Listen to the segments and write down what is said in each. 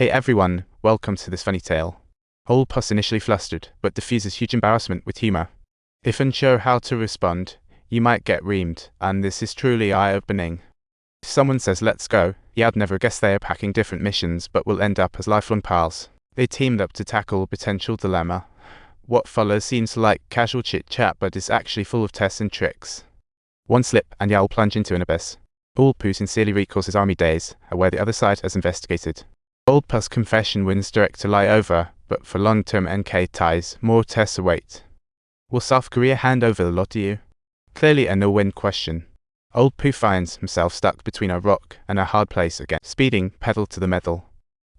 Hey everyone, welcome to this funny tale. Old Puss initially flustered, but diffuses huge embarrassment with humor. If unsure how to respond, you might get reamed, and this is truly eye-opening. If someone says let's go, you'd never guess they are packing different missions but will end up as lifelong pals. They teamed up to tackle a potential dilemma. What follows seems like casual chit-chat but is actually full of tests and tricks. One slip and you'll plunge into an abyss. Old Pooh sincerely recalls his army days, where the other side has investigated. Old Puss' confession wins director Lie over, but for long-term NK ties, more tests await. Will South Korea hand over the lot to you? Clearly a no-win question. Old Pooh finds himself stuck between a rock and a hard place again, speeding pedal to the metal.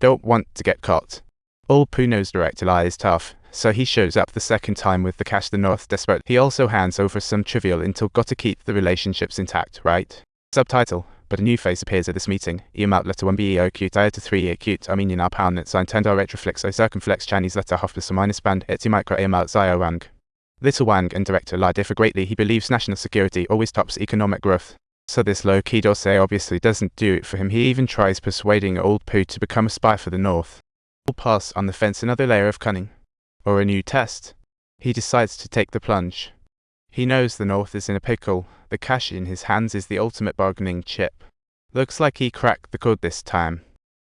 Don't want to get caught. Old Pooh knows director Lie is tough, so he shows up the second time with the cash the North desperate. He also hands over some trivial intel. Gotta keep the relationships intact, right? Subtitle. But a new face appears at this meeting. Earmarked letter 1BEO cute to 3 cute Armenian Alpan at sign 10 retroflex o circumflex Chinese letter half plus or minus band eti micro earmarked Zio Wang. Little Wang and director Lie differ greatly. He believes national security always tops economic growth. So this low-key dossier obviously doesn't do it for him. He even tries persuading Old Pooh to become a spy for the North. Old Puss on the fence, another layer of cunning. Or a new test. He decides to take the plunge. He knows the North is in a pickle. The cash in his hands is the ultimate bargaining chip. Looks like he cracked the code this time.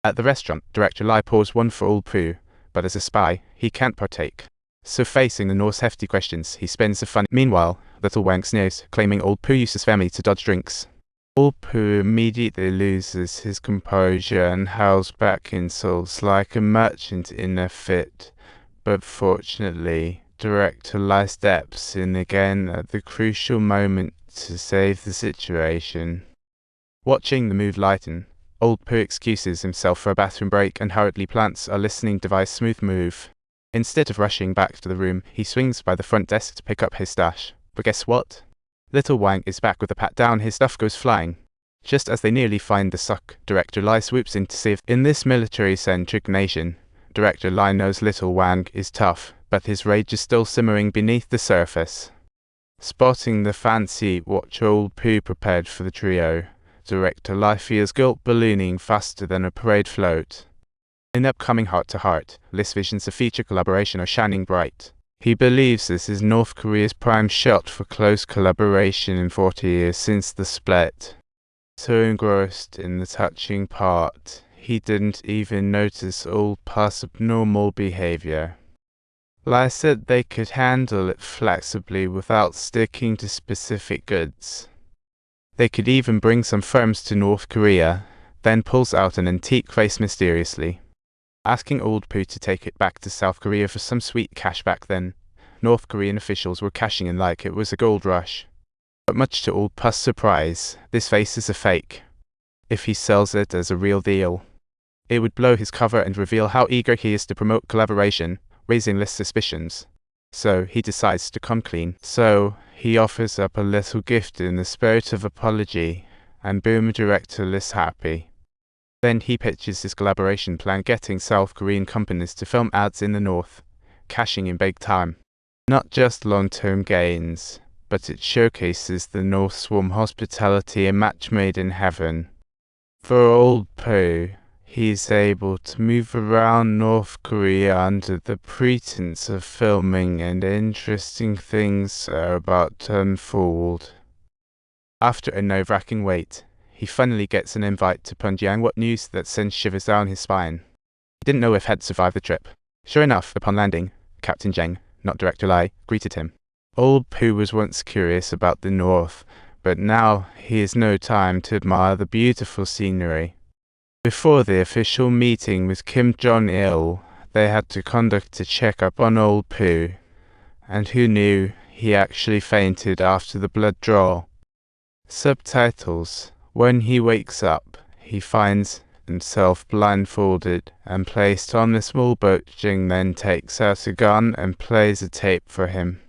At the restaurant, director Lie pours one for Old Pooh, but as a spy, he can't partake. So facing the North's hefty questions, he spins a fun. Meanwhile, Little Wang sneers, claiming Old Pooh used his family to dodge drinks. Old Pooh immediately loses his composure and howls back insults like a merchant in a fit. But fortunately, director Lie steps in again at the crucial moment to save the situation. Watching the mood lighten, Old Pooh excuses himself for a bathroom break and hurriedly plants a listening device smooth move. Instead of rushing back to the room, he swings by the front desk to pick up his stash. But guess what? Little Wang is back with a pat down. His stuff goes flying. Just as they nearly find the suck, director Lie swoops in to save. In this military-centric nation, director Lie knows Little Wang is tough, but his rage is still simmering beneath the surface. Spotting the fancy watch Old Pooh prepared for the trio, director Lie feels guilt ballooning faster than a parade float. In upcoming Heart to Heart, Liz visions a feature collaboration are shining bright. He believes this is North Korea's prime shot for close collaboration in 40 years since the split. So engrossed in the touching part, he didn't even notice Old Puss' abnormal behavior. Lie said they could handle it flexibly without sticking to specific goods. They could even bring some firms to North Korea, then pulls out an antique vase mysteriously. Asking Old Pooh to take it back to South Korea for some sweet cash back then. North Korean officials were cashing in like it was a gold rush. But much to Old Puss' surprise, this vase is a fake. If he sells it as a real deal, it would blow his cover and reveal how eager he is to promote collaboration, raising Liz's suspicions. So he decides to come clean. So he offers up a little gift in the spirit of apology, and boom, director Liz happy. Then he pitches his collaboration plan, getting South Korean companies to film ads in the North, cashing in big time. Not just long-term gains, but it showcases the North's warm hospitality, a match made in heaven. For Old Pooh, he's able to move around North Korea under the pretense of filming, and interesting things are about to unfold. After a nerve-wracking wait, he finally gets an invite to Pyongyang. What news that sends shivers down his spine. He didn't know if he'd survive the trip. Sure enough, upon landing, Captain Zheng, not Director Lie, greeted him. Old Pooh was once curious about the North, but now he has no time to admire the beautiful scenery. Before the official meeting with Kim Jong-il, they had to conduct a checkup on Old Pooh. And who knew, he actually fainted after the blood draw. Subtitles. When he wakes up, he finds himself blindfolded and placed on a small boat. Jing then takes out a gun and plays a tape for him.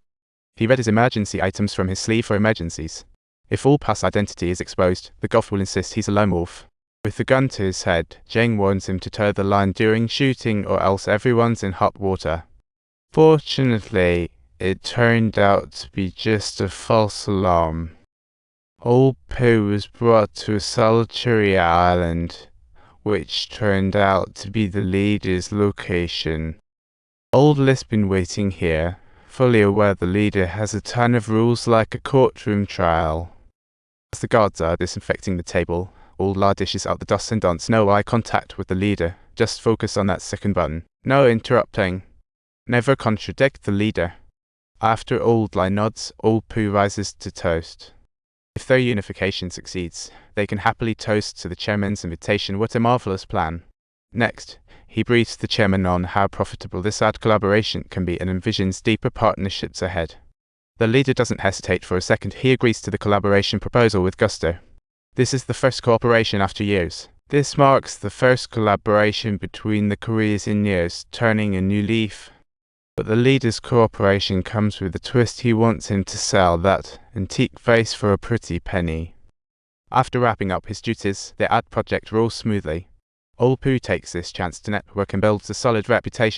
He read his emergency items from his sleeve for emergencies. If Old Puss' identity is exposed, the Gulf will insist he's a lone wolf. With the gun to his head, Jing warns him to toe the line during shooting or else everyone's in hot water. Fortunately, it turned out to be just a false alarm. Old Pooh was brought to a solitary island, which turned out to be the leader's location. Old List's been waiting here, fully aware the leader has a ton of rules like a courtroom trial. As the guards are disinfecting the table, Old La dishes out the dust and don'ts. No eye contact with the leader, just focus on that second button. No interrupting. Never contradict the leader. After Old La nods, Old Poo rises to toast. If their unification succeeds, they can happily toast to the chairman's invitation. What a marvelous plan. Next, he briefs the chairman on how profitable this ad collaboration can be and envisions deeper partnerships ahead. The leader doesn't hesitate for a second. He agrees to the collaboration proposal with gusto. This is the first cooperation after years. This marks the first collaboration between the Koreas in years, turning a new leaf. But the leader's cooperation comes with a twist. He wants him to sell that antique vase for a pretty penny. After wrapping up his duties, the ad project rolls smoothly. Old Poo takes this chance to network and builds a solid reputation.